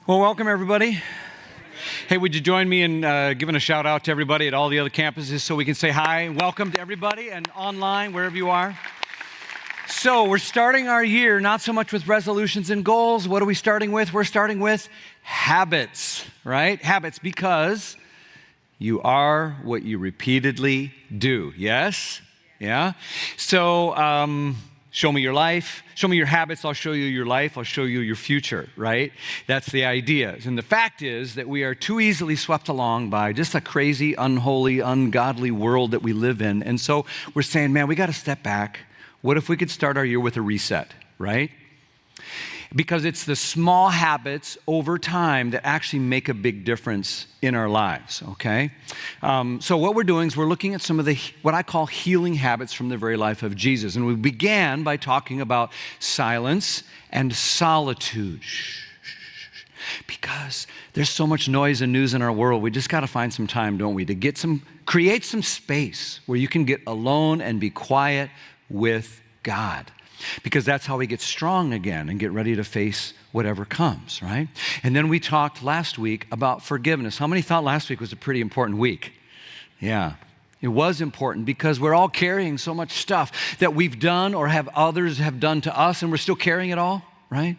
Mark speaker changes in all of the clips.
Speaker 1: Well, welcome everybody. Hey, would you join me in giving a shout out to everybody at all the other campuses so we can say hi and welcome to everybody and online, wherever you are. So we're starting our year not so much with resolutions and goals. What are we starting with? We're starting with habits, right? Habits, because you are what you repeatedly do. Yes? Yeah? So, show me your life. Show me your habits. I'll show you your life. I'll show you your future, right? That's the idea. And the fact is that we are too easily swept along by just a crazy, unholy, ungodly world that we live in. And so we're saying, man, we got to step back. What if we could start our year with a reset, right? Because it's the small habits over time that actually make a big difference in our lives, okay? So what we're doing is we're looking at some of the, what I call healing habits from the very life of Jesus. And we began by talking about silence and solitude. Because there's so much noise and news in our world, we just got to find some time, don't we, to create some space where you can get alone and be quiet with God. Because that's how we get strong again and get ready to face whatever comes, right? And then we talked last week about forgiveness. How many thought last week was a pretty important week? Yeah, it was important because we're all carrying so much stuff that we've done or have others have done to us, and we're still carrying it all, right?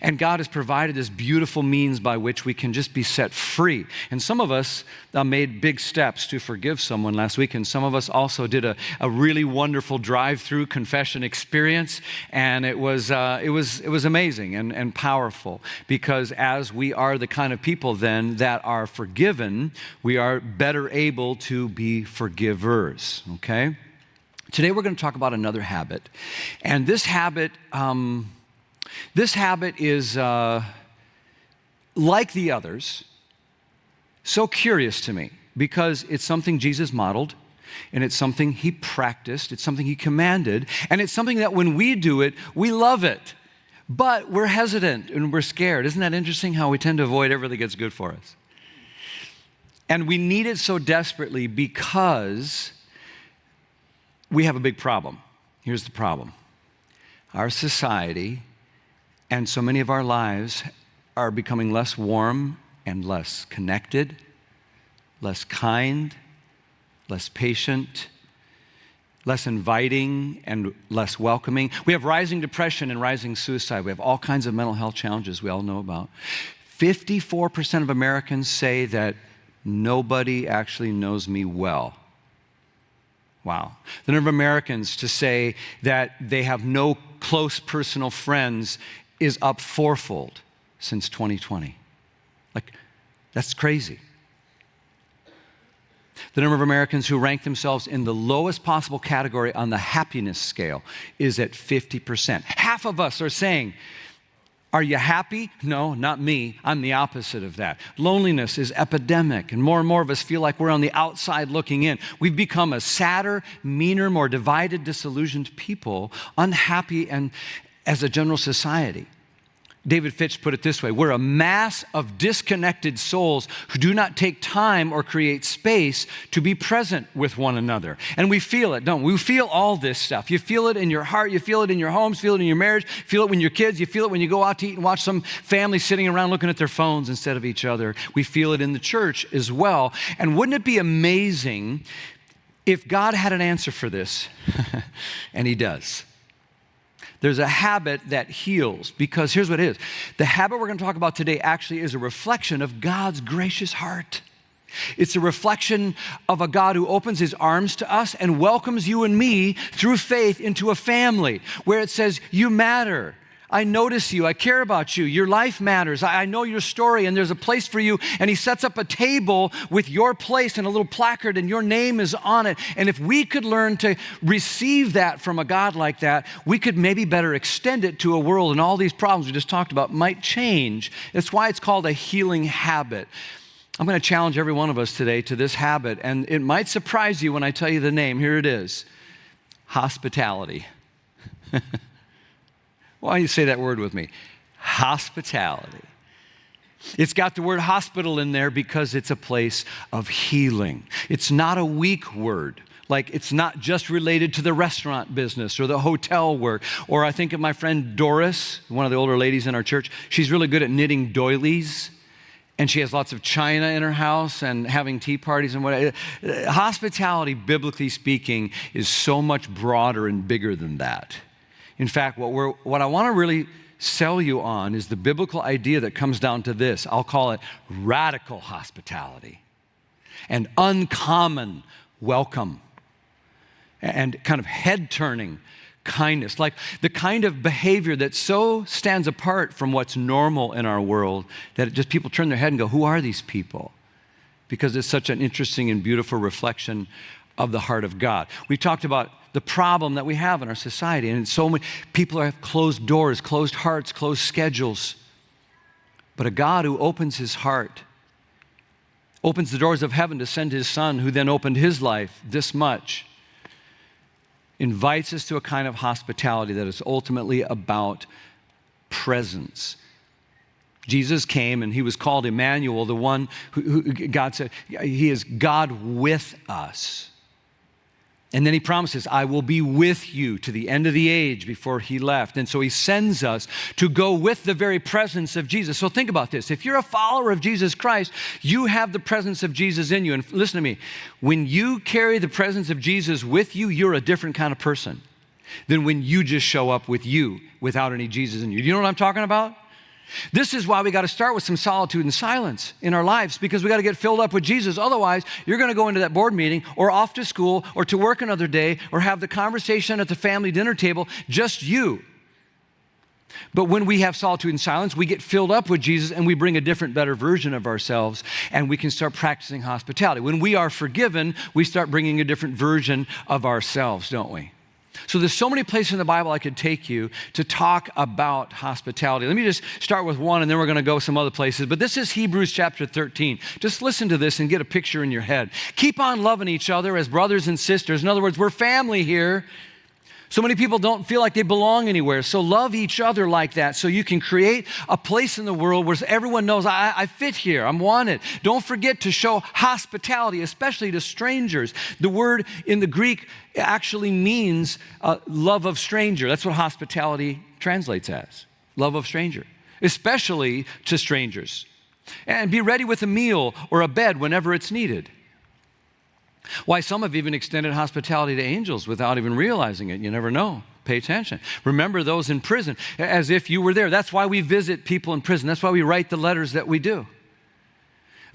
Speaker 1: And God has provided this beautiful means by which we can just be set free. And some of us made big steps to forgive someone last week, and some of us also did a really wonderful drive-through confession experience, and it was amazing and powerful, because as we are the kind of people then that are forgiven, we are better able to be forgivers, okay? Today we're going to talk about another habit, and this habit is, like the others, so curious to me because it's something Jesus modeled, and it's something he practiced, it's something he commanded, and it's something that when we do it, we love it, but we're hesitant and we're scared. Isn't that interesting how we tend to avoid everything that's good for us? And we need it so desperately because we have a big problem. Here's the problem. Our society and so many of our lives are becoming less warm and less connected, less kind, less patient, less inviting and less welcoming. We have rising depression and rising suicide. We have all kinds of mental health challenges we all know about. 54% of Americans say that nobody actually knows me well. Wow. The number of Americans to say that they have no close personal friends is up fourfold since 2020. Like, that's crazy. The number of Americans who rank themselves in the lowest possible category on the happiness scale is at 50%. Half of us are saying, are you happy? No, not me. I'm the opposite of that. Loneliness is epidemic, and more of us feel like we're on the outside looking in. We've become a sadder, meaner, more divided, disillusioned people, unhappy and as a general society. David Fitch put it this way: we're a mass of disconnected souls who do not take time or create space to be present with one another. And we feel it, don't we? We feel all this stuff. You feel it in your heart, you feel it in your homes, feel it in your marriage, feel it when you're kids, you feel it when you go out to eat and watch some family sitting around looking at their phones instead of each other. We feel it in the church as well. And wouldn't it be amazing if God had an answer for this? And he does. There's a habit that heals, because here's what it is. The habit we're going to talk about today actually is a reflection of God's gracious heart. It's a reflection of a God who opens his arms to us and welcomes you and me through faith into a family where it says, you matter. I notice you. I care about you. Your life matters. I know your story, and there's a place for you. And he sets up a table with your place and a little placard, and your name is on it. And if we could learn to receive that from a God like that, we could maybe better extend it to a world, and all these problems we just talked about might change. That's why it's called a healing habit. I'm going to challenge every one of us today to this habit, and it might surprise you when I tell you the name. Here it is: hospitality. Why don't you say that word with me? Hospitality. It's got the word hospital in there because it's a place of healing. It's not a weak word Like it's not just related to the restaurant business or the hotel work. Or I think of my friend Doris, one of the older ladies in our church. She's really good at knitting doilies. And she has lots of china in her house and having tea parties and whatever. Hospitality, biblically speaking, is so much broader and bigger than that. In fact, what I want to really sell you on is the biblical idea that comes down to this. I'll call it radical hospitality and uncommon welcome and kind of head-turning kindness, like the kind of behavior that so stands apart from what's normal in our world that it just people turn their head and go, who are these people? Because it's such an interesting and beautiful reflection of the heart of God. We talked about the problem that we have in our society, and so many people have closed doors, closed hearts, closed schedules. But a God who opens his heart, opens the doors of heaven to send his son, who then opened his life this much, invites us to a kind of hospitality that is ultimately about presence. Jesus came and he was called Emmanuel, the one who God said, he is God with us. And then he promises, I will be with you to the end of the age before he left. And so he sends us to go with the very presence of Jesus. So think about this. If you're a follower of Jesus Christ, you have the presence of Jesus in you. And listen to me, when you carry the presence of Jesus with you, you're a different kind of person than when you just show up with you without any Jesus in you. Do you know what I'm talking about? This is why we got to start with some solitude and silence in our lives, because we got to get filled up with Jesus. Otherwise, you're going to go into that board meeting or off to school or to work another day or have the conversation at the family dinner table, just you. But when we have solitude and silence, we get filled up with Jesus and we bring a different, better version of ourselves, and we can start practicing hospitality. When we are forgiven, we start bringing a different version of ourselves, don't we? So there's so many places in the Bible I could take you to talk about hospitality. Let me just start with one, and then we're going to go some other places. But this is Hebrews chapter 13. Just listen to this and get a picture in your head. Keep on loving each other as brothers and sisters. In other words, we're family here. So many people don't feel like they belong anywhere. So love each other like that so you can create a place in the world where everyone knows, I fit here, I'm wanted. Don't forget to show hospitality, especially to strangers. The word in the Greek actually means love of stranger. That's what hospitality translates as, love of stranger, especially to strangers. And be ready with a meal or a bed whenever it's needed. Why, some have even extended hospitality to angels without even realizing it. You never know. Pay attention. Remember those in prison as if you were there. That's why we visit people in prison. That's why we write the letters that we do.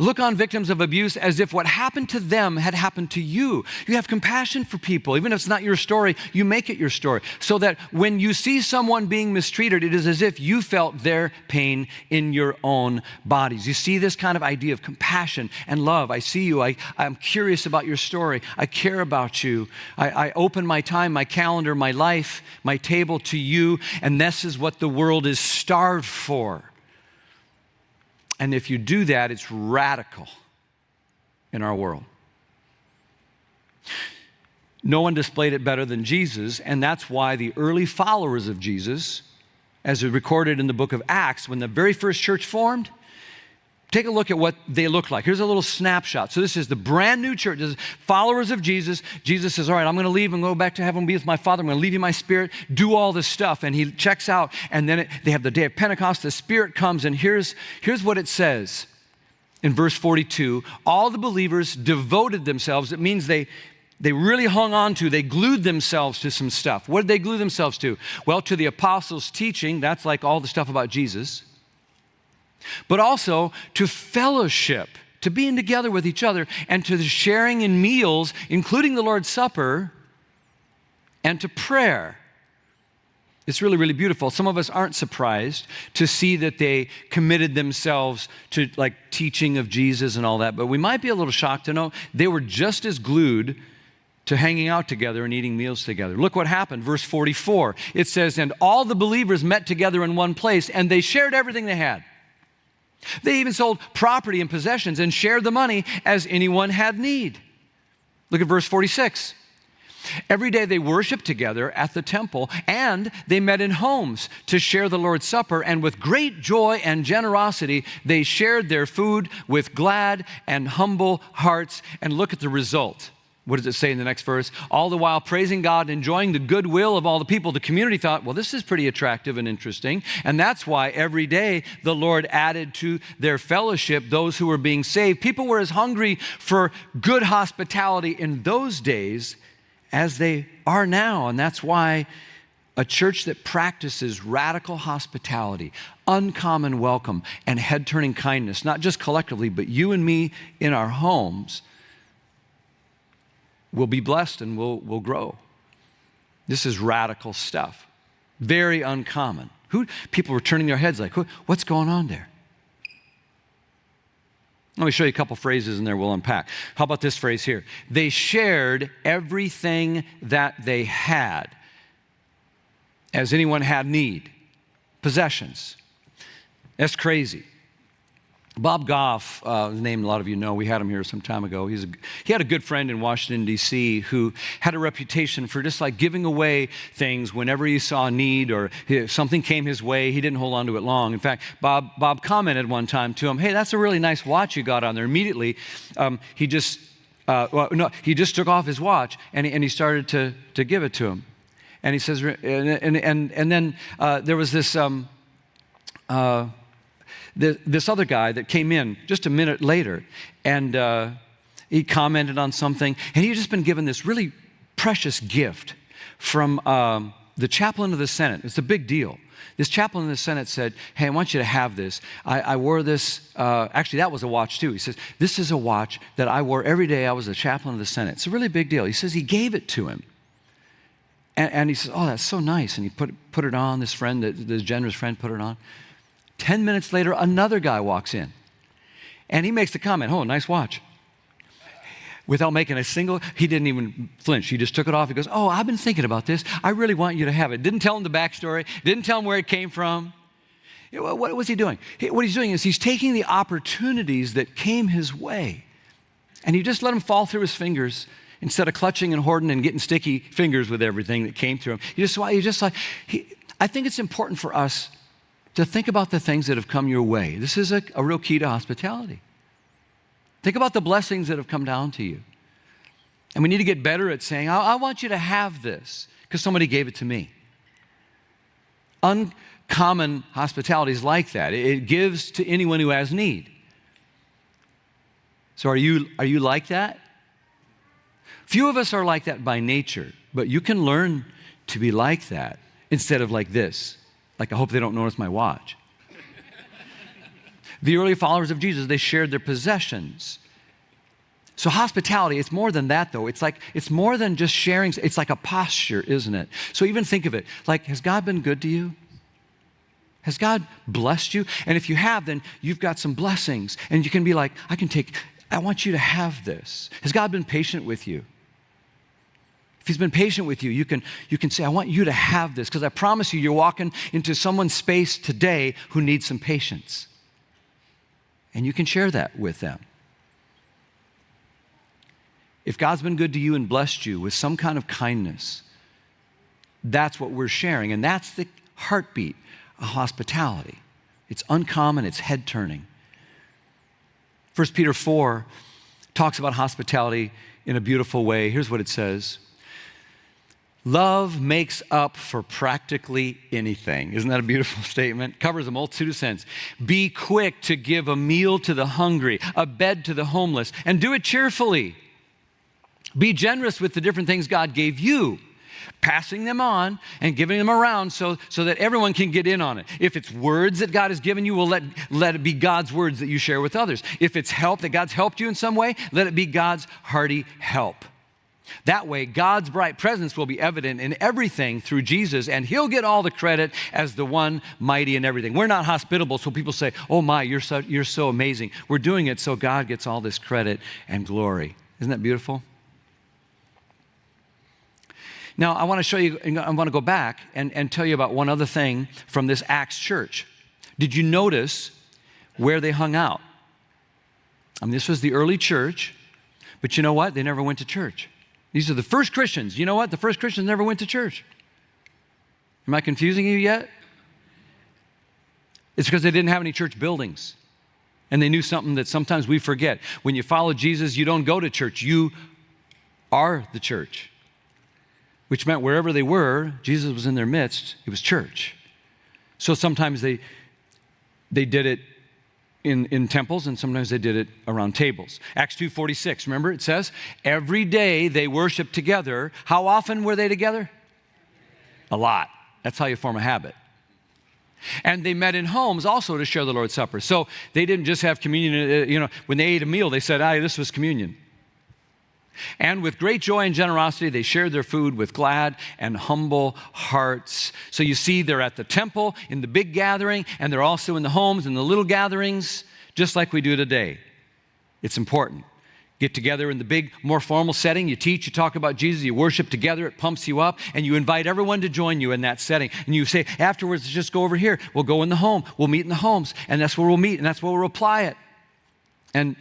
Speaker 1: Look on victims of abuse as if what happened to them had happened to you. You have compassion for people. Even if it's not your story, you make it your story. So that when you see someone being mistreated, it is as if you felt their pain in your own bodies. You see this kind of idea of compassion and love. I see you. I'm curious about your story. I care about you. I open my time, my calendar, my life, my table to you. And this is what the world is starved for. And if you do that, it's radical in our world. No one displayed it better than Jesus, and that's why the early followers of Jesus, as recorded in the book of Acts, when the very first church formed, take a look at what they looked like. Here's a little snapshot. So this is the brand new church. This is followers of Jesus. Jesus says, all right, I'm going to leave and go back to heaven and be with my Father. I'm going to leave you my Spirit. Do all this stuff. And he checks out. And then they have the day of Pentecost. The Spirit comes. And here's what it says in verse 42. All the believers devoted themselves. It means they really hung on to, they glued themselves to some stuff. What did they glue themselves to? Well, to the apostles' teaching. That's like all the stuff about Jesus. But also to fellowship, to being together with each other, and to the sharing in meals, including the Lord's Supper, and to prayer. It's really, really beautiful. Some of us aren't surprised to see that they committed themselves to like teaching of Jesus and all that, but we might be a little shocked to know they were just as glued to hanging out together and eating meals together. Look what happened, verse 44. It says, and all the believers met together in one place, and they shared everything they had. They even sold property and possessions and shared the money as anyone had need. Look at verse 46. Every day they worshiped together at the temple, and they met in homes to share the Lord's Supper, and with great joy and generosity, they shared their food with glad and humble hearts. And look at the result. What does it say in the next verse? All the while praising God and enjoying the goodwill of all the people. The community thought, well, this is pretty attractive and interesting. And that's why every day the Lord added to their fellowship those who were being saved. People were as hungry for good hospitality in those days as they are now. And that's why a church that practices radical hospitality, uncommon welcome, and head-turning kindness, not just collectively, but you and me in our homes, will be blessed and will grow. This is radical stuff. Very uncommon. People were turning their heads like, what's going on there? Let me show you a couple phrases in there we'll unpack. How about this phrase here? They shared everything that they had, as anyone had need. Possessions. That's crazy. Bob Goff, the name a lot of you know, we had him here some time ago. He had a good friend in Washington, D.C. who had a reputation for just like giving away things whenever he saw a need or if something came his way. He didn't hold on to it long. In fact, Bob commented one time to him, hey, that's a really nice watch you got on there. Immediately, he just took off his watch and he started to give it to him. And he says, and then there was this other guy that came in just a minute later, and he commented on something, and he had just been given this really precious gift from the chaplain of the Senate. It's a big deal. This chaplain of the Senate said, hey, I want you to have this. I wore this. Actually, that was a watch too. He says, this is a watch that I wore every day I was a chaplain of the Senate. It's a really big deal. He says he gave it to him. And he says, oh, that's so nice. And he put it on. This generous friend put it on. 10 minutes later, another guy walks in. And he makes the comment, oh, nice watch. Without making he didn't even flinch. He just took it off. He goes, oh, I've been thinking about this. I really want you to have it. Didn't tell him the backstory. Didn't tell him where it came from. What was he doing? What he's doing is he's taking the opportunities that came his way. And he just let them fall through his fingers instead of clutching and hoarding and getting sticky fingers with everything that came through him. I think it's important for us to think about the things that have come your way. This is a real key to hospitality. Think about the blessings that have come down to you. And we need to get better at saying, I want you to have this because somebody gave it to me. Uncommon hospitality is like that. It gives to anyone who has need. So are you like that? Few of us are like that by nature, but you can learn to be like that instead of like this. Like, I hope they don't notice my watch. The early followers of Jesus, they shared their possessions. So hospitality, it's more than that though. It's more than just sharing. It's like a posture, isn't it? So even think of it, like, has God been good to you? Has God blessed you? And if you have, then you've got some blessings. And you can be like, I want you to have this. Has God been patient with you? If he's been patient with you, you can say, I want you to have this, because I promise you, you're walking into someone's space today who needs some patience. And you can share that with them. If God's been good to you and blessed you with some kind of kindness, that's what we're sharing. And that's the heartbeat of hospitality. It's uncommon, it's head-turning. 1 Peter 4 talks about hospitality in a beautiful way. Here's what it says. Love makes up for practically anything. Isn't that a beautiful statement? Covers a multitude of sins. Be quick to give a meal to the hungry, a bed to the homeless, and do it cheerfully. Be generous with the different things God gave you, passing them on and giving them around so that everyone can get in on it. If it's words that God has given you, well, let it be God's words that you share with others. If it's help that God's helped you in some way, let it be God's hearty help. That way, God's bright presence will be evident in everything through Jesus, and he'll get all the credit as the one mighty in everything. We're not hospitable, so people say, oh my, you're so amazing. We're doing it so God gets all this credit and glory. Isn't that beautiful? Now, I want to show you, I want to go back and tell you about one other thing from this Acts church. Did you notice where they hung out? I mean, this was the early church, but you know what? They never went to church. These are the first Christians. You know what? The first Christians never went to church. Am I confusing you yet? It's because they didn't have any church buildings. And they knew something that sometimes we forget. When you follow Jesus, you don't go to church. You are the church, which meant wherever they were, Jesus was in their midst. It was church. So sometimes they did it in temples, and sometimes they did it around tables. Acts 2:46, remember it says, every day they worshiped together. How often were they together? A lot. That's how you form a habit. And they met in homes also to share the Lord's Supper. So they didn't just have communion, when they ate a meal, they said, this was communion. And with great joy and generosity, they shared their food with glad and humble hearts. So you see, they're at the temple in the big gathering, and they're also in the homes in the little gatherings, just like we do today. It's important. Get together in the big, more formal setting. You teach, you talk about Jesus, you worship together, it pumps you up, and you invite everyone to join you in that setting. And you say, afterwards, just go over here. We'll go in the home. We'll meet in the homes, and that's where we'll meet, and that's where we'll apply it. And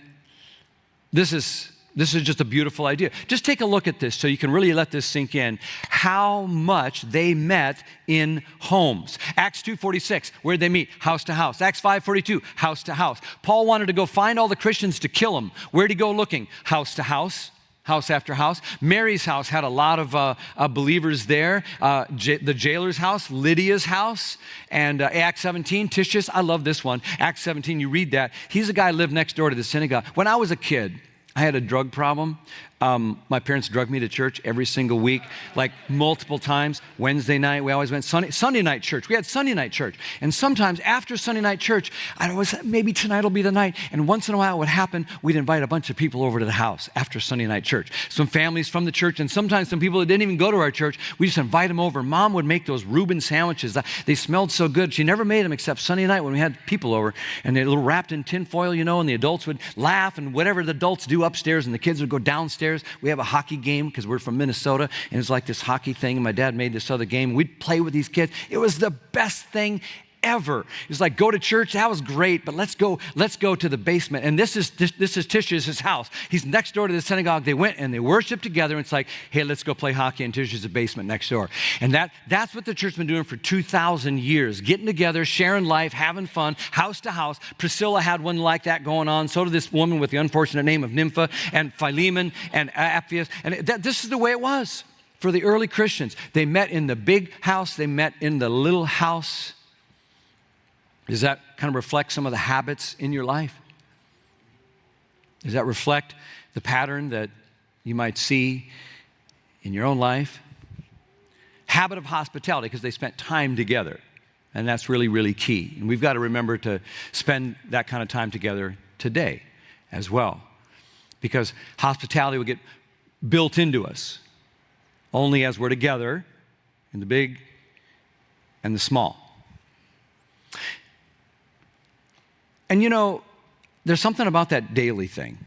Speaker 1: this is just a beautiful idea. Just take a look at this so you can really let this sink in. How much they met in homes. Acts 2:46, where'd they meet? House to house. Acts 5:42, house to house. Paul wanted to go find all the Christians to kill them. Where'd he go looking? House to house. House after house. Mary's house had a lot of believers there. The jailer's house, Lydia's house, and Acts 17, Titius. I love this one. Acts 17, you read that. He's a guy who lived next door to the synagogue. When I was a kid, I had a drug problem. My parents drugged me to church every single week, like multiple times. Wednesday night, we always went. Sunday night church. We had Sunday night church. And sometimes after Sunday night church, I was, maybe tonight will be the night. And once in a while what would happen, we'd invite a bunch of people over to the house after Sunday night church. Some families from the church, and sometimes some people that didn't even go to our church, we just invite them over. Mom would make those Reuben sandwiches. They smelled so good. She never made them except Sunday night when we had people over. And they were wrapped in tin foil, and the adults would laugh, and whatever the adults do upstairs, and the kids would go downstairs. We have a hockey game because we're from Minnesota, and it's like this hockey thing, and my dad made this other game. We'd play with these kids. It was the best thing ever. It was like, go to church, that was great, but let's go to the basement. And this is Tish's house. He's next door to the synagogue. They went and they worshiped together, and it's like, hey, let's go play hockey in Tish's basement next door. And that's what the church's been doing for 2,000 years, getting together, sharing life, having fun, house to house. Priscilla had one like that going on. So did this woman with the unfortunate name of Nympha, and Philemon, and Apphia. And this is the way it was for the early Christians. They met in the big house. They met in the little house. Does that kind of reflect some of the habits in your life? Does that reflect the pattern that you might see in your own life? Habit of hospitality, because they spent time together. And that's really, really key. And we've got to remember to spend that kind of time together today as well. Because hospitality will get built into us only as we're together in the big and the small. And there's something about that daily thing.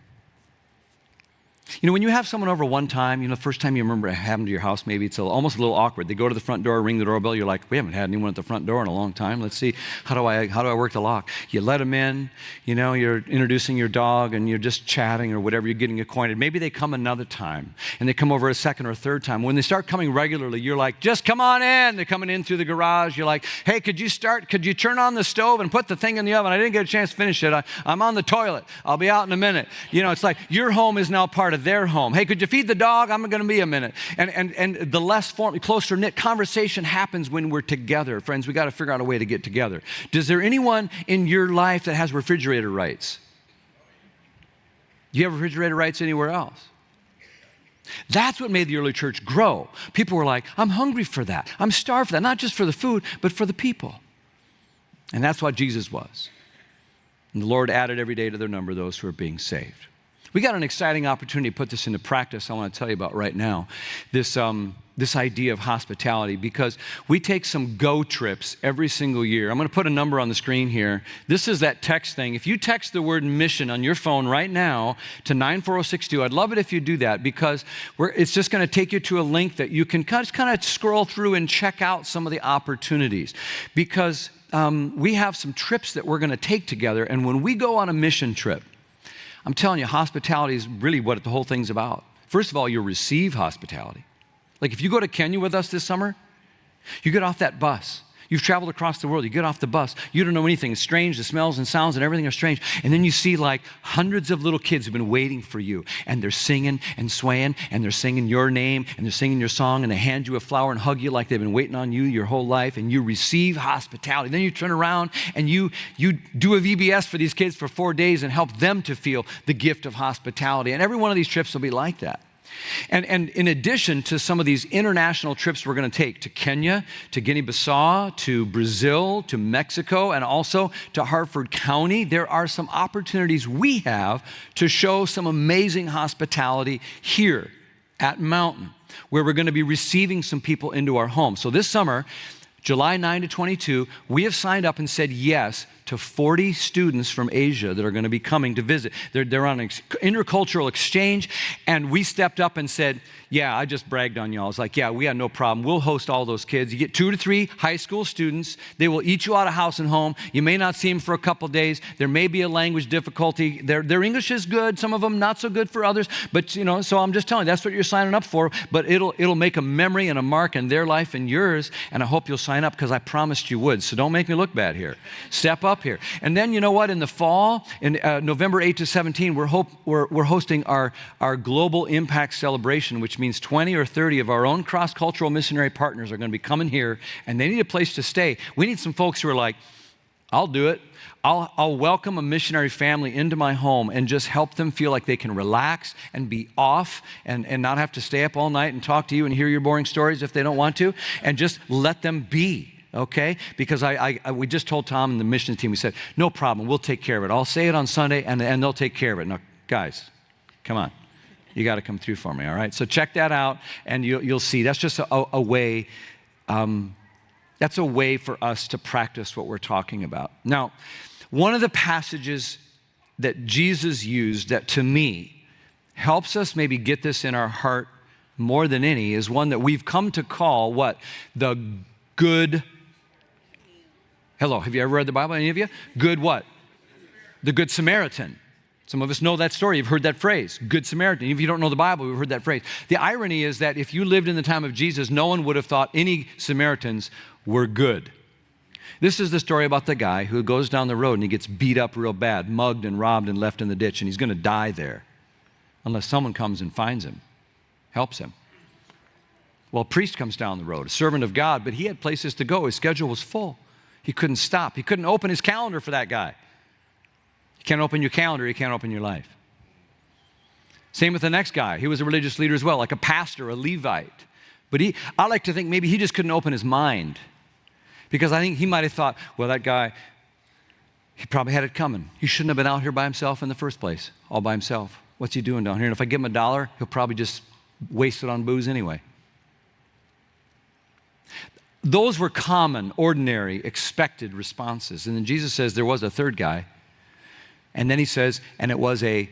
Speaker 1: When you have someone over one time, the first time you remember having to your house, maybe it's almost a little awkward. They go to the front door, ring the doorbell. You're like, we haven't had anyone at the front door in a long time. Let's see, how do I work the lock? You let them in, you're introducing your dog, and you're just chatting or whatever, you're getting acquainted. Maybe they come another time, and they come over a second or third time. When they start coming regularly, you're like, just come on in. They're coming in through the garage. You're like, hey, could you turn on the stove and put the thing in the oven? I didn't get a chance to finish it. I'm on the toilet. I'll be out in a minute. It's like your home is now part of their home. Hey, could you feed the dog? I'm going to be a minute. And the less closer knit conversation happens when we're together. Friends, we got to figure out a way to get together. Does there anyone in your life that has refrigerator rights? Do you have refrigerator rights anywhere else? That's what made the early church grow. People were like, I'm hungry for that. I'm starved for that. Not just for the food, but for the people. And that's what Jesus was. And the Lord added every day to their number those who are being saved. We got an exciting opportunity to put this into practice I want to tell you about right now, this idea of hospitality, because we take some go trips every single year. I'm going to put a number on the screen here. This is that text thing. If you text the word mission on your phone right now to 94062, I'd love it if you do that, because it's just going to take you to a link that you can kind of scroll through and check out some of the opportunities, because we have some trips that we're going to take together, and when we go on a mission trip, I'm telling you, hospitality is really what the whole thing's about. First of all, you'll receive hospitality. Like if you go to Kenya with us this summer, you get off that bus. You've traveled across the world. You get off the bus. You don't know anything. It's strange. The smells and sounds and everything are strange. And then you see like hundreds of little kids who've been waiting for you. And they're singing and swaying. And they're singing your name. And they're singing your song. And they hand you a flower and hug you like they've been waiting on you your whole life. And you receive hospitality. Then you turn around and you do a VBS for these kids for 4 days and help them to feel the gift of hospitality. And every one of these trips will be like that. And in addition to some of these international trips we're going to take to Kenya, to Guinea-Bissau, to Brazil, to Mexico, and also to Hartford County, there are some opportunities we have to show some amazing hospitality here at Mountain, where we're going to be receiving some people into our home. So this summer, July 9 to 22, we have signed up and said yes to 40 students from Asia that are going to be coming to visit. They're on an intercultural exchange, and we stepped up and said, yeah, I just bragged on y'all. I was like, yeah, we had no problem. We'll host all those kids. You get 2 to 3 high school students. They will eat you out of house and home. You may not see them for a couple days. There may be a language difficulty. Their English is good. Some of them not so good for others. But, so I'm just telling you, that's what you're signing up for. But it'll make a memory and a mark in their life and yours, and I hope you'll sign up because I promised you would. So don't make me look bad here. Step up here. And then you know what? In the fall, in November 8 to 17, we're hosting our Global Impact Celebration, which means 20 or 30 of our own cross-cultural missionary partners are going to be coming here, and they need a place to stay. We need some folks who are like, I'll do it. I'll welcome a missionary family into my home and just help them feel like they can relax and be off and not have to stay up all night and talk to you and hear your boring stories if they don't want to, and just let them be. Okay? Because we just told Tom and the missions team, we said, no problem, we'll take care of it. I'll say it on Sunday, and they'll take care of it. Now, guys, come on. You got to come through for me, all right? So check that out, and you'll see. That's just a way, that's a way for us to practice what we're talking about. Now, one of the passages that Jesus used that, to me, helps us maybe get this in our heart more than any is one that we've come to call what? The good. Hello, have you ever read the Bible, any of you? Good what? The Good Samaritan. Some of us know that story. You've heard that phrase, Good Samaritan. If you don't know the Bible, you've heard that phrase. The irony is that if you lived in the time of Jesus, no one would have thought any Samaritans were good. This is the story about the guy who goes down the road and he gets beat up real bad, mugged and robbed and left in the ditch, and he's going to die there unless someone comes and finds him, helps him. Well, a priest comes down the road, a servant of God, but he had places to go. His schedule was full. He couldn't stop. He couldn't open his calendar for that guy. You can't open your calendar, you can't open your life. Same with the next guy. He was a religious leader as well, like a pastor, a Levite. But I like to think maybe he just couldn't open his mind, because I think he might have thought, well, that guy, he probably had it coming. He shouldn't have been out here by himself in the first place, all by himself. What's he doing down here? And if I give him $1, he'll probably just waste it on booze anyway. Those were common, ordinary, expected responses. And then Jesus says there was a third guy. And then he says, and it was a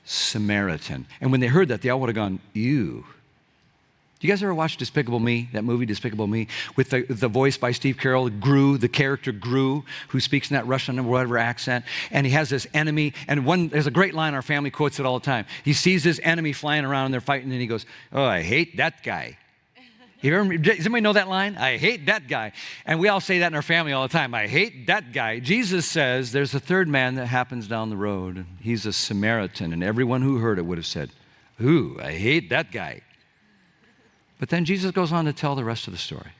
Speaker 1: Samaritan. And when they heard that, they all would have gone, ew. Do you guys ever watch Despicable Me, that movie, Despicable Me, with the voice by Steve Carell, Gru, the character Gru, who speaks in that Russian or whatever accent, and he has this enemy, and there's a great line our family quotes it all the time. He sees this enemy flying around and they're fighting, and he goes, oh, I hate that guy. Does anybody know that line? I hate that guy. And we all say that in our family all the time. I hate that guy. Jesus says there's a third man that happens down the road. And he's a Samaritan. And everyone who heard it would have said, ooh, I hate that guy. But then Jesus goes on to tell the rest of the story.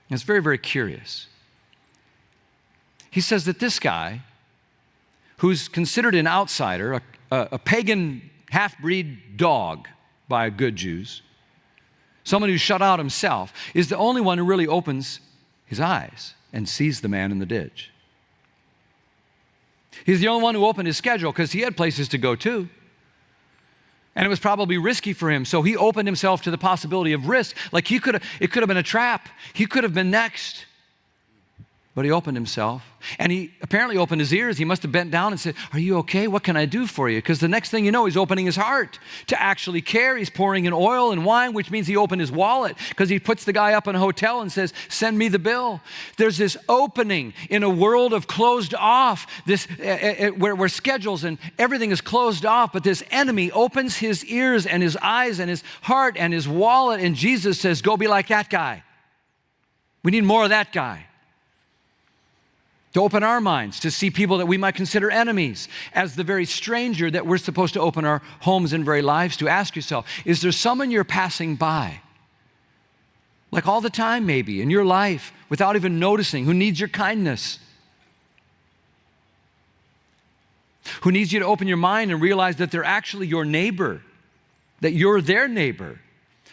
Speaker 1: And it's very, very curious. He says that this guy, who's considered an outsider, a pagan half-breed dog by good Jews, someone who's shut out himself, is the only one who really opens his eyes and sees the man in the ditch. He's the only one who opened his schedule because he had places to go too. And it was probably risky for him, so he opened himself to the possibility of risk. Like it could have been a trap. He could have been next. But he opened himself, and he apparently opened his ears. He must have bent down and said, are you okay? What can I do for you? Because the next thing you know, he's opening his heart to actually care. He's pouring in oil and wine, which means he opened his wallet, because he puts the guy up in a hotel and says, send me the bill. There's this opening in a world of closed off, where schedules and everything is closed off, but this enemy opens his ears and his eyes and his heart and his wallet, and Jesus says, go be like that guy. We need more of that guy. To open our minds, to see people that we might consider enemies as the very stranger that we're supposed to open our homes and very lives to. Ask yourself, is there someone you're passing by? Like all the time maybe, in your life, without even noticing, who needs your kindness? Who needs you to open your mind and realize that they're actually your neighbor, that you're their neighbor.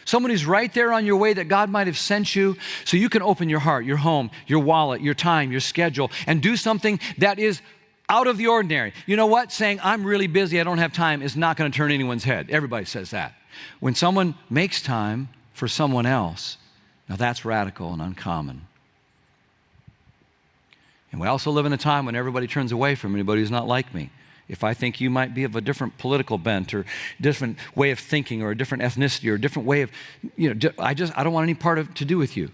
Speaker 1: Someone who's right there on your way that God might have sent you so you can open your heart, your home, your wallet, your time, your schedule, and do something that is out of the ordinary. You know what? Saying, I'm really busy, I don't have time, is not going to turn anyone's head. Everybody says that. When someone makes time for someone else, now that's radical and uncommon. And we also live in a time when everybody turns away from anybody who's not like me. If I think you might be of a different political bent or different way of thinking or a different ethnicity or a different way of, I don't want any part to do with you.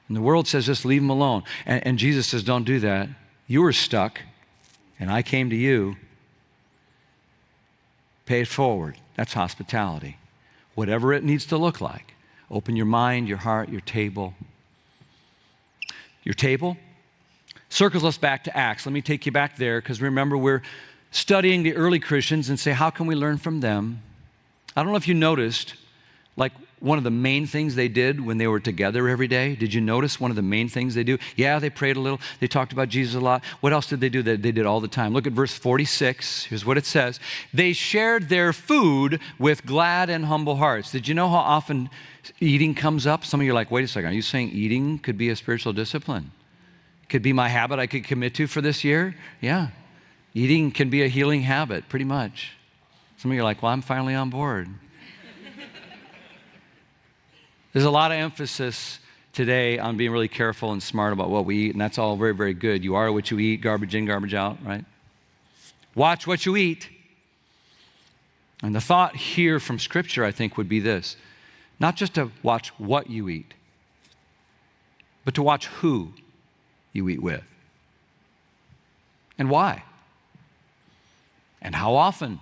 Speaker 1: And the world says just leave them alone. And Jesus says don't do that. You were stuck and I came to you. Pay it forward. That's hospitality. Whatever it needs to look like. Open your mind, your heart, your table. Your table circles us back to Acts. Let me take you back there because remember we're studying the early Christians and say, how can we learn from them? I don't know if you noticed, like one of the main things they did when they were together every day. Did you notice one of the main things they do? Yeah, they prayed a little. They talked about Jesus a lot. What else did they do that they did all the time? Look at verse 46. Here's what it says. They shared their food with glad and humble hearts. Did you know how often eating comes up? Some of you are like, wait a second, are you saying eating could be a spiritual discipline? Could be my habit I could commit to for this year? Yeah. Eating can be a healing habit, pretty much. Some of you are like, well, I'm finally on board. There's a lot of emphasis today on being really careful and smart about what we eat, and that's all very, very good. You are what you eat, garbage in, garbage out, right? Watch what you eat. And the thought here from Scripture, I think, would be this. Not just to watch what you eat, but to watch who you eat with. And why? And how often?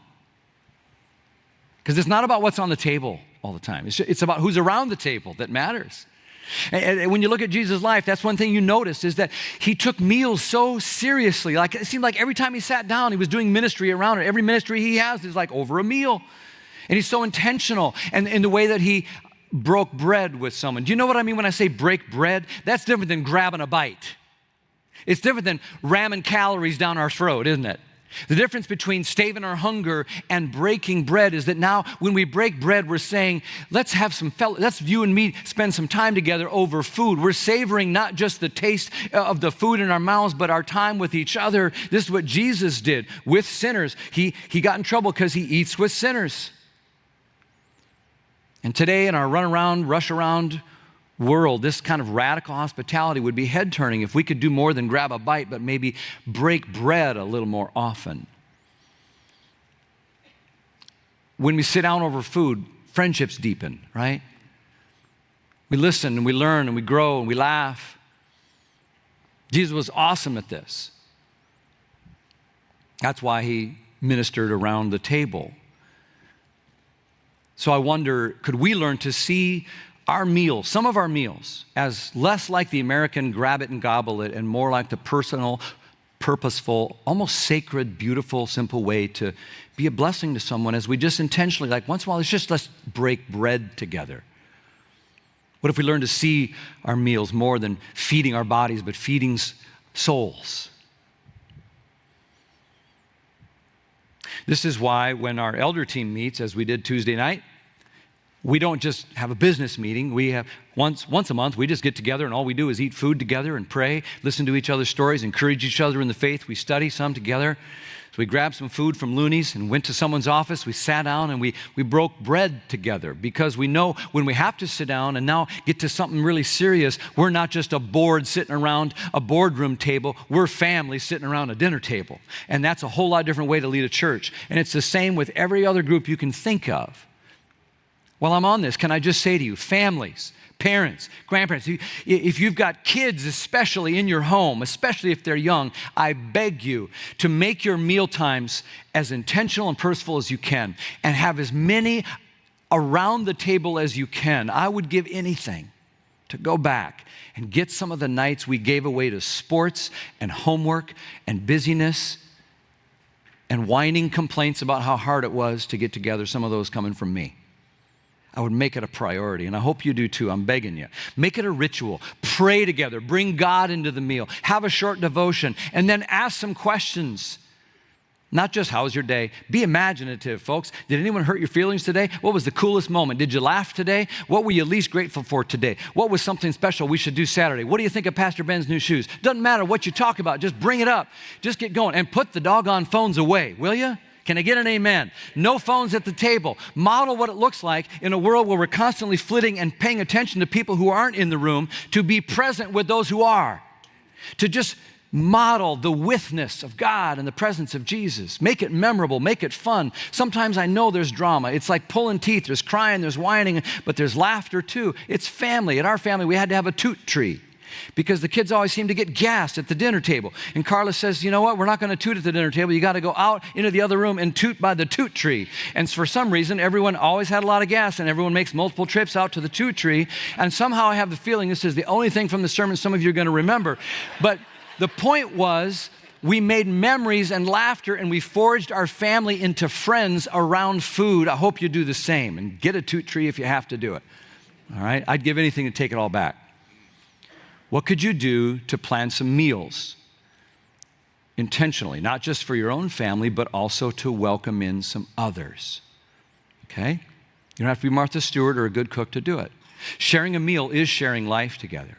Speaker 1: Because it's not about what's on the table all the time. It's about who's around the table that matters. And when you look at Jesus' life, that's one thing you notice is that he took meals so seriously. Like it seemed like every time he sat down, he was doing ministry around it. Every ministry he has is like over a meal. And he's so intentional. And in the way that he broke bread with someone. Do you know what I mean when I say break bread? That's different than grabbing a bite. It's different than ramming calories down our throat, isn't it? The difference between staving our hunger and breaking bread is that now when we break bread, we're saying, let's you and me spend some time together over food. We're savoring not just the taste of the food in our mouths, but our time with each other. This is what Jesus did with sinners. He got in trouble because he eats with sinners. And today in our rush around world, this kind of radical hospitality would be head-turning if we could do more than grab a bite, but maybe break bread a little more often. When we sit down over food, friendships deepen, right? We listen and we learn and we grow and we laugh. Jesus was awesome at this. That's why he ministered around the table. So I wonder, could we learn to see our meals, some of our meals, as less like the American grab it and gobble it and more like the personal, purposeful, almost sacred, beautiful, simple way to be a blessing to someone as we just intentionally, like once in a while, let's break bread together. What if we learn to see our meals more than feeding our bodies, but feeding souls? This is why when our elder team meets, as we did Tuesday night, we don't just have a business meeting. We have once a month, we just get together and all we do is eat food together and pray, listen to each other's stories, encourage each other in the faith. We study some together. So we grabbed some food from Looney's and went to someone's office. We sat down and we broke bread together because we know when we have to sit down and now get to something really serious, we're not just a board sitting around a boardroom table. We're family sitting around a dinner table. And that's a whole lot different way to lead a church. And it's the same with every other group you can think of. While I'm on this, can I just say to you, families, parents, grandparents, if you've got kids especially in your home, especially if they're young, I beg you to make your meal times as intentional and purposeful as you can and have as many around the table as you can. I would give anything to go back and get some of the nights we gave away to sports and homework and busyness and whining complaints about how hard it was to get together, some of those coming from me. I would make it a priority, and I hope you do too. I'm begging you. Make it a ritual. Pray together. Bring God into the meal. Have a short devotion, and then ask some questions. Not just, how was your day? Be imaginative, folks. Did anyone hurt your feelings today? What was the coolest moment? Did you laugh today? What were you least grateful for today? What was something special we should do Saturday? What do you think of Pastor Ben's new shoes? Doesn't matter what you talk about. Just bring it up. Just get going. And put the doggone phones away, will you? Can I get an amen? No phones at the table. Model what it looks like in a world where we're constantly flitting and paying attention to people who aren't in the room, to be present with those who are. To just model the withness of God and the presence of Jesus. Make it memorable, make it fun. Sometimes I know there's drama. It's like pulling teeth. There's crying, there's whining, but there's laughter too. It's family. At our family, we had to have a toot tree because the kids always seem to get gassed at the dinner table. And Carla says, you know what? We're not going to toot at the dinner table. You got to go out into the other room and toot by the toot tree. And for some reason, everyone always had a lot of gas, and everyone makes multiple trips out to the toot tree. And somehow I have the feeling this is the only thing from the sermon some of you are going to remember. But the point was, we made memories and laughter, and we forged our family into friends around food. I hope you do the same, and get a toot tree if you have to do it. All right? I'd give anything to take it all back. What could you do to plan some meals intentionally, not just for your own family, but also to welcome in some others? Okay? You don't have to be Martha Stewart or a good cook to do it. Sharing a meal is sharing life together.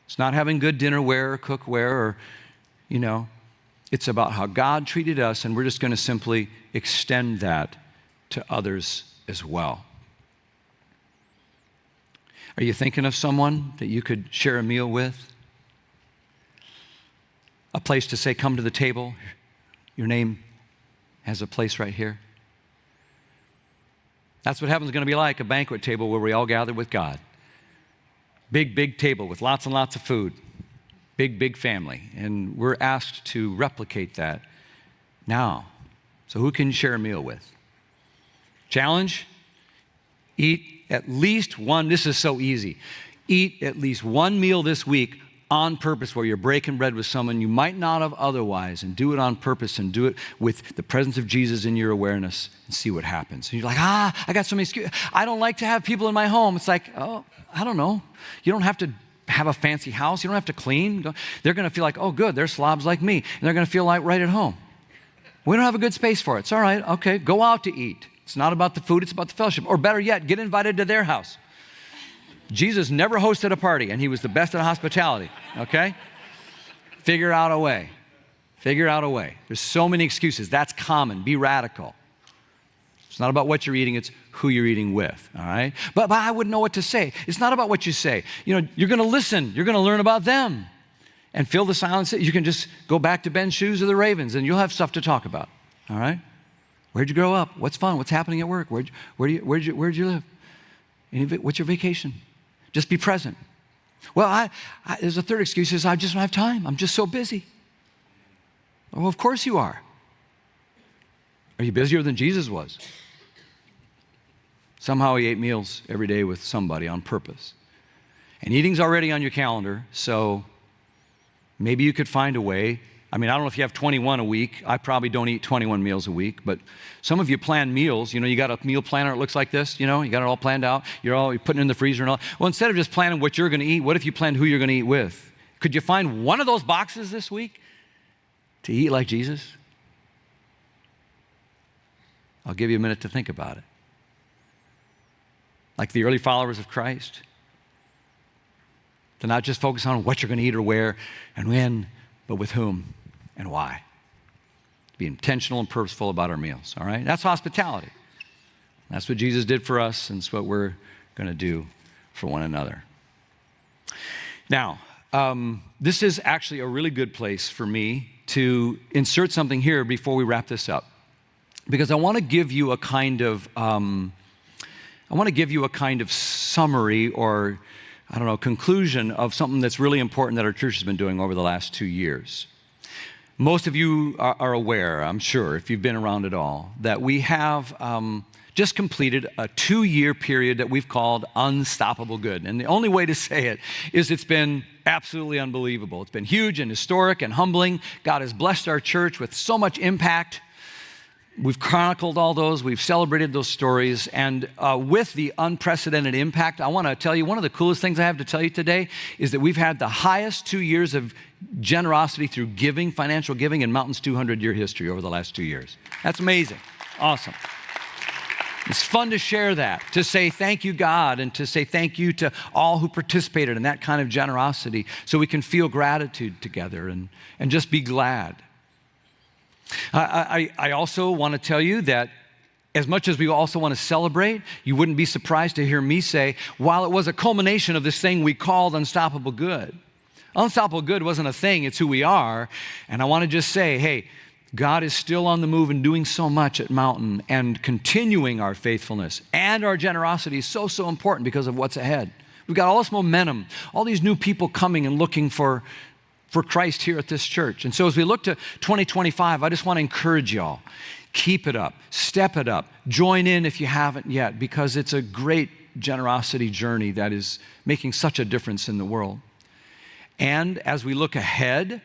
Speaker 1: It's not having good dinnerware or cookware or, it's about how God treated us, and we're just going to simply extend that to others as well. Are you thinking of someone that you could share a meal with? A place to say, come to the table. Your name has a place right here. That's what heaven's going to be like, a banquet table where we all gather with God. Big, big table with lots and lots of food. Big, big family. And we're asked to replicate that now. So who can you share a meal with? Challenge? Eat at least one. This is so easy. Eat at least one meal this week on purpose where you're breaking bread with someone you might not have otherwise, and do it on purpose and do it with the presence of Jesus in your awareness and see what happens. And you're like, I got so many excuses. I don't like to have people in my home. It's like, I don't know. You don't have to have a fancy house. You don't have to clean. They're going to feel like, oh, good, they're slobs like me. And they're going to feel like right at home. We don't have a good space for it. It's all right. Okay, go out to eat. It's not about the food. It's about the fellowship. Or better yet, get invited to their house. Jesus never hosted a party, and he was the best at hospitality, okay? Figure out a way. Figure out a way. There's so many excuses. That's common. Be radical. It's not about what you're eating. It's who you're eating with, all right? But I wouldn't know what to say. It's not about what you say. You're going to listen. You're going to learn about them and fill the silence. You can just go back to Ben's shoes or the Ravens, and you'll have stuff to talk about, all right? Where'd you grow up? What's fun? What's happening at work? Where'd you live? What's your vacation? Just be present. Well, there's a third excuse is I just don't have time. I'm just so busy. Well, of course you are. Are you busier than Jesus was? Somehow he ate meals every day with somebody on purpose. And eating's already on your calendar, so maybe you could find a way. I don't know if you have 21 a week. I probably don't eat 21 meals a week, but some of you plan meals. You got a meal planner. It looks like this. You got it all planned out. You're putting it in the freezer and all. Well, instead of just planning what you're going to eat, what if you planned who you're going to eat with? Could you find one of those boxes this week to eat like Jesus? I'll give you a minute to think about it. Like the early followers of Christ. To not just focus on what you're going to eat or where and when, but with whom and why. Be intentional and purposeful about our meals, all right? That's hospitality. That's what Jesus did for us, and it's what we're going to do for one another. Now, this is actually a really good place for me to insert something here before we wrap this up, because I want to give you a kind of summary or conclusion of something that's really important that our church has been doing over the last 2 years. Most of you are aware, I'm sure, if you've been around at all, that we have just completed a 2-year period that we've called Unstoppable Good. And the only way to say it is it's been absolutely unbelievable. It's been huge and historic and humbling. God has blessed our church with so much impact. We've chronicled all those. We've celebrated those stories. And with the unprecedented impact, I want to tell you, one of the coolest things I have to tell you today is that we've had the highest 2 years of generosity through giving, financial giving, in Mountain's 200-year history over the last 2 years. That's amazing. Awesome. It's fun to share that, to say thank you, God, and to say thank you to all who participated in that kind of generosity so we can feel gratitude together and just be glad. I also want to tell you that as much as we also want to celebrate, you wouldn't be surprised to hear me say, while it was a culmination of this thing we called Unstoppable Good, Unstoppable Good wasn't a thing, it's who we are. And I want to just say, hey, God is still on the move and doing so much at Mountain, and continuing our faithfulness and our generosity is so, so important because of what's ahead. We've got all this momentum, all these new people coming and looking for Christ here at this church. And so as we look to 2025, I just want to encourage y'all, keep it up, step it up, join in if you haven't yet, because it's a great generosity journey that is making such a difference in the world. And as we look ahead,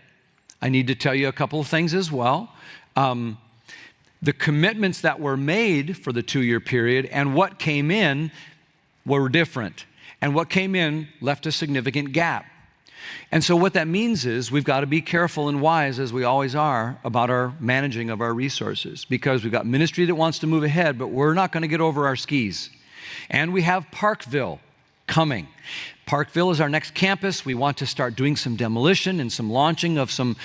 Speaker 1: I need to tell you a couple of things as well. The commitments that were made for the 2-year period and what came in were different. And what came in left a significant gap. And so what that means is we've got to be careful and wise, as we always are, about our managing of our resources, because we've got ministry that wants to move ahead, but we're not going to get over our skis. And we have Parkville coming. Parkville is our next campus. We want to start doing some demolition and some launching of some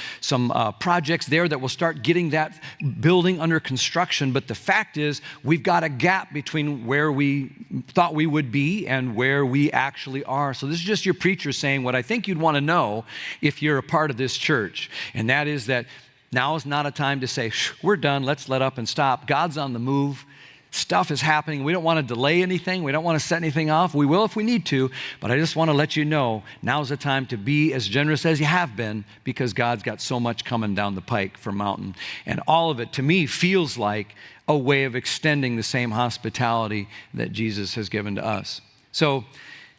Speaker 1: projects there that will start getting that building under construction. But the fact is, we've got a gap between where we thought we would be and where we actually are. So this is just your preacher saying what I think you'd want to know if you're a part of this church. And that is that now is not a time to say, we're done, let's let up and stop. God's on the move. Stuff is happening. We don't want to delay anything. We don't want to set anything off. We will if we need to, but I just want to let you know now's the time to be as generous as you have been, because God's got so much coming down the pike for Mountain. And all of it, to me, feels like a way of extending the same hospitality that Jesus has given to us. So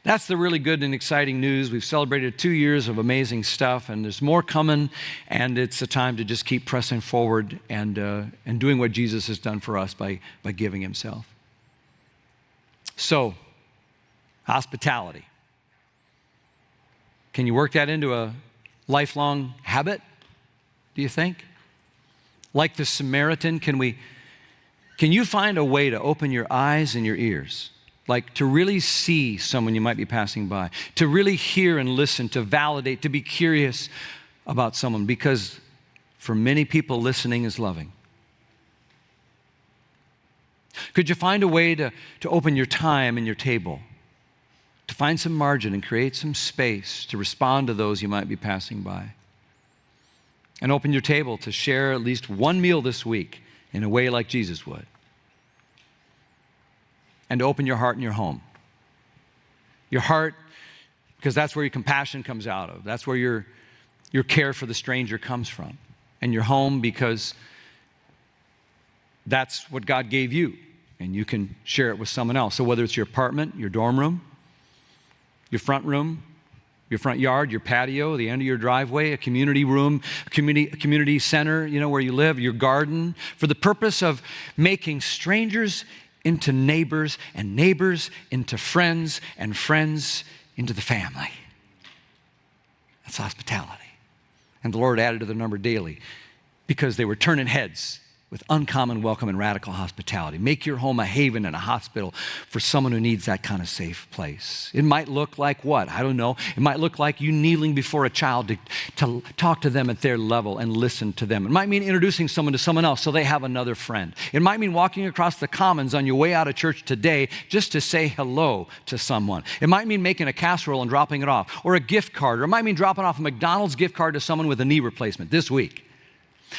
Speaker 1: that's the really good and exciting news. We've celebrated 2 years of amazing stuff, and there's more coming, and it's a time to just keep pressing forward and doing what Jesus has done for us by giving himself. So, hospitality. Can you work that into a lifelong habit, do you think? Like the Samaritan, can you find a way to open your eyes and your ears? Like to really see someone you might be passing by, to really hear and listen, to validate, to be curious about someone, because for many people, listening is loving. Could you find a way to open your time and your table, to find some margin and create some space to respond to those you might be passing by? And open your table to share at least one meal this week in a way like Jesus would. And to open your heart and your home. Your heart, because that's where your compassion comes out of. That's where your care for the stranger comes from. And your home, because that's what God gave you. And you can share it with someone else. So whether it's your apartment, your dorm room, your front yard, your patio, the end of your driveway, a community room, a community center, where you live, your garden, for the purpose of making strangers into neighbors, and neighbors into friends, and friends into the family. That's hospitality. And the Lord added to the number daily, because they were turning heads with uncommon welcome and radical hospitality. Make your home a haven and a hospital for someone who needs that kind of safe place. It might look like what? I don't know. It might look like you kneeling before a child to talk to them at their level and listen to them. It might mean introducing someone to someone else so they have another friend. It might mean walking across the commons on your way out of church today just to say hello to someone. It might mean making a casserole and dropping it off, or a gift card, or it might mean dropping off a McDonald's gift card to someone with a knee replacement this week.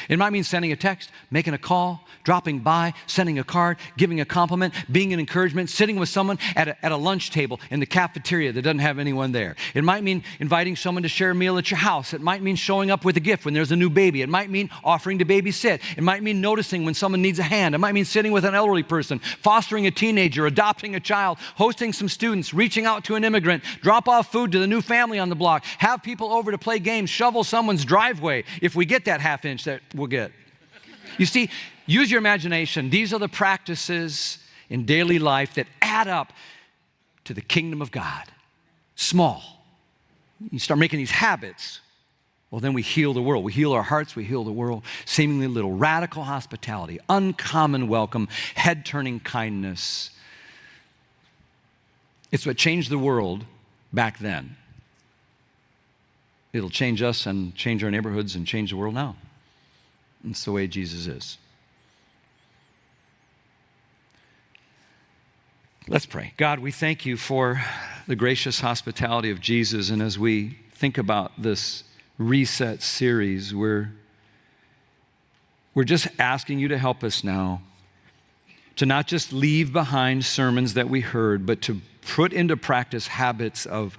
Speaker 1: It might mean sending a text, making a call, dropping by, sending a card, giving a compliment, being an encouragement, sitting with someone at a lunch table in the cafeteria that doesn't have anyone there. It might mean inviting someone to share a meal at your house. It might mean showing up with a gift when there's a new baby. It might mean offering to babysit. It might mean noticing when someone needs a hand. It might mean sitting with an elderly person, fostering a teenager, adopting a child, hosting some students, reaching out to an immigrant, drop off food to the new family on the block, have people over to play games, shovel someone's driveway. If we get that half inch, that we'll get. You see, use your imagination. These are the practices in daily life that add up to the kingdom of God. Small. You start making these habits, well, then we heal the world. We heal our hearts, we heal the world. Seemingly little. Radical hospitality, uncommon welcome, head-turning kindness. It's what changed the world back then. It'll change us and change our neighborhoods and change the world now. It's the way Jesus is. Let's pray. God, we thank you for the gracious hospitality of Jesus. And as we think about this reset series, we're just asking you to help us now to not just leave behind sermons that we heard, but to put into practice habits of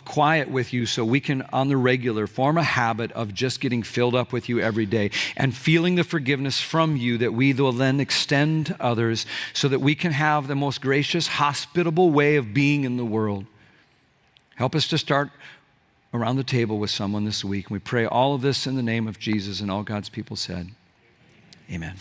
Speaker 1: quiet with you so we can, on the regular, form a habit of just getting filled up with you every day and feeling the forgiveness from you that we will then extend to others so that we can have the most gracious, hospitable way of being in the world. Help us to start around the table with someone this week. And we pray all of this in the name of Jesus, and all God's people said, amen.